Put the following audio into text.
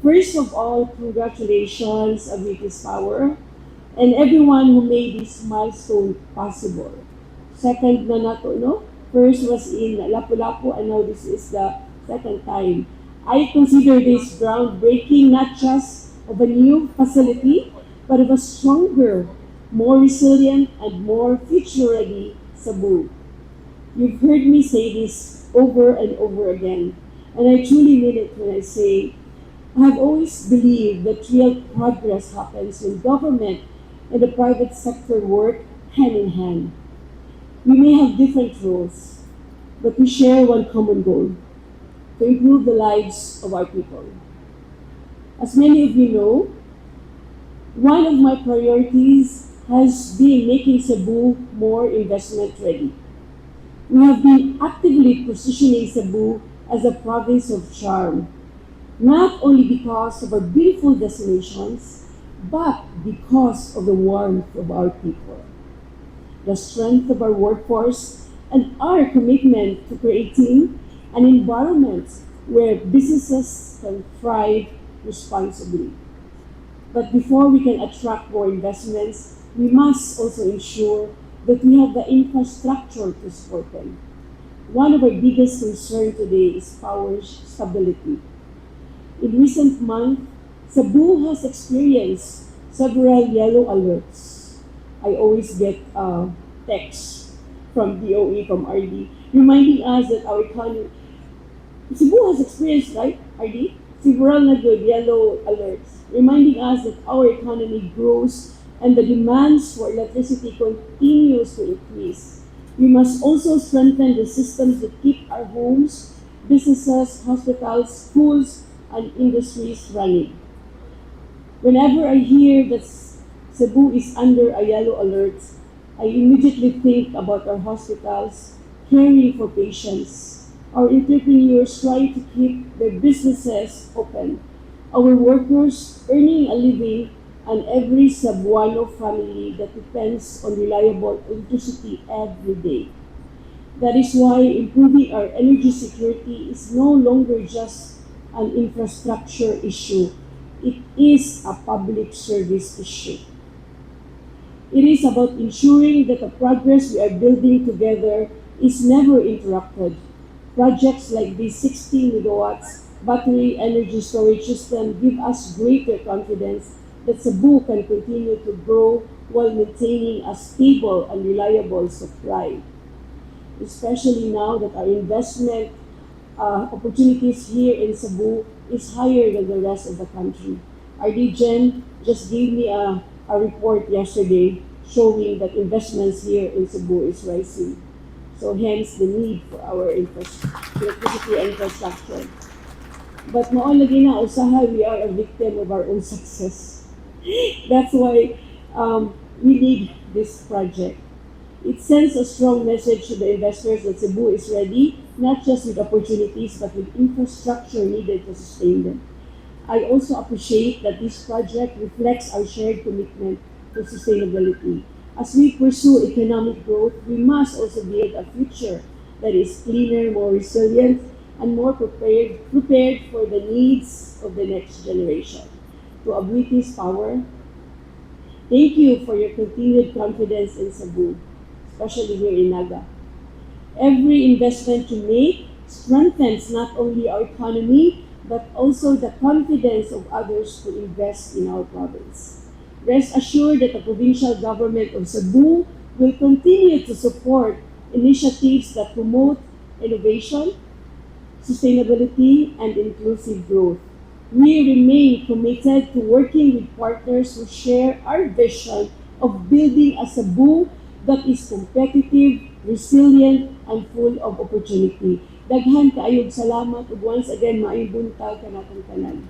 First of all, congratulations, AboitizPower, and everyone who made this milestone possible. Second na nato, no? First was in Lapu-Lapu, and now this is the second time. I consider this groundbreaking not just of a new facility, but of a stronger, more resilient, and more future-ready Cebu. You've heard me say this over and over again, and I truly mean it when I say I have always believed that real progress happens when government and the private sector work hand in hand. We may have different roles, but we share one common goal: to improve the lives of our people. As many of you know, one of my priorities has been making Cebu more investment ready. We have been actively positioning Cebu as a province of charm, not only because of our beautiful destinations, but because of the warmth of our people, the strength of our workforce, and our commitment to creating an environment where businesses can thrive responsibly. But before we can attract more investments, we must also ensure that we have the infrastructure to support them. One of our biggest concerns today is power stability. In recent months, Cebu has experienced several yellow alerts. I always get texts from DOE, from RD, reminding us that our economy, Cebu has experienced, right, RD? Several na good yellow alerts, reminding us that our economy grows and the demands for electricity continues to increase. We must also strengthen the systems that keep our homes, businesses, hospitals, schools, and industries running. Whenever I hear that Cebu is under a yellow alert, I immediately think about our hospitals caring for patients, our entrepreneurs trying to keep their businesses open, our workers earning a living, and every Cebuano family that depends on reliable electricity every day. That is why improving our energy security is no longer just an infrastructure issue. It is a public service issue. It is about ensuring that the progress we are building together is never interrupted. Projects like the 60 megawatts battery energy storage system give us greater confidence that Cebu can continue to grow while maintaining a stable and reliable supply, especially now that our investment opportunities here in Cebu is higher than the rest of the country. RD Gen just gave me a report yesterday showing that investments here in Cebu is rising. So hence the need for our electricity infrastructure. But noon lagi na usahay, we are a victim of our own success. That's why we need this project. It sends a strong message to the investors that Cebu is ready, not just with opportunities, but with infrastructure needed to sustain them. I also appreciate that this project reflects our shared commitment to sustainability. As we pursue economic growth, we must also build a future that is cleaner, more resilient, and more prepared for the needs of the next generation. To AboitizPower, thank you for your continued confidence in Cebu, especially here in Naga. Every investment you make strengthens not only our economy, but also the confidence of others to invest in our province. Rest assured that the provincial government of Cebu will continue to support initiatives that promote innovation, sustainability, and inclusive growth. We remain committed to working with partners who share our vision of building a Cebu that is competitive, resilient, and full of opportunity. Daghan kaayog salamat ug once again maayong buntag kanatong tanan.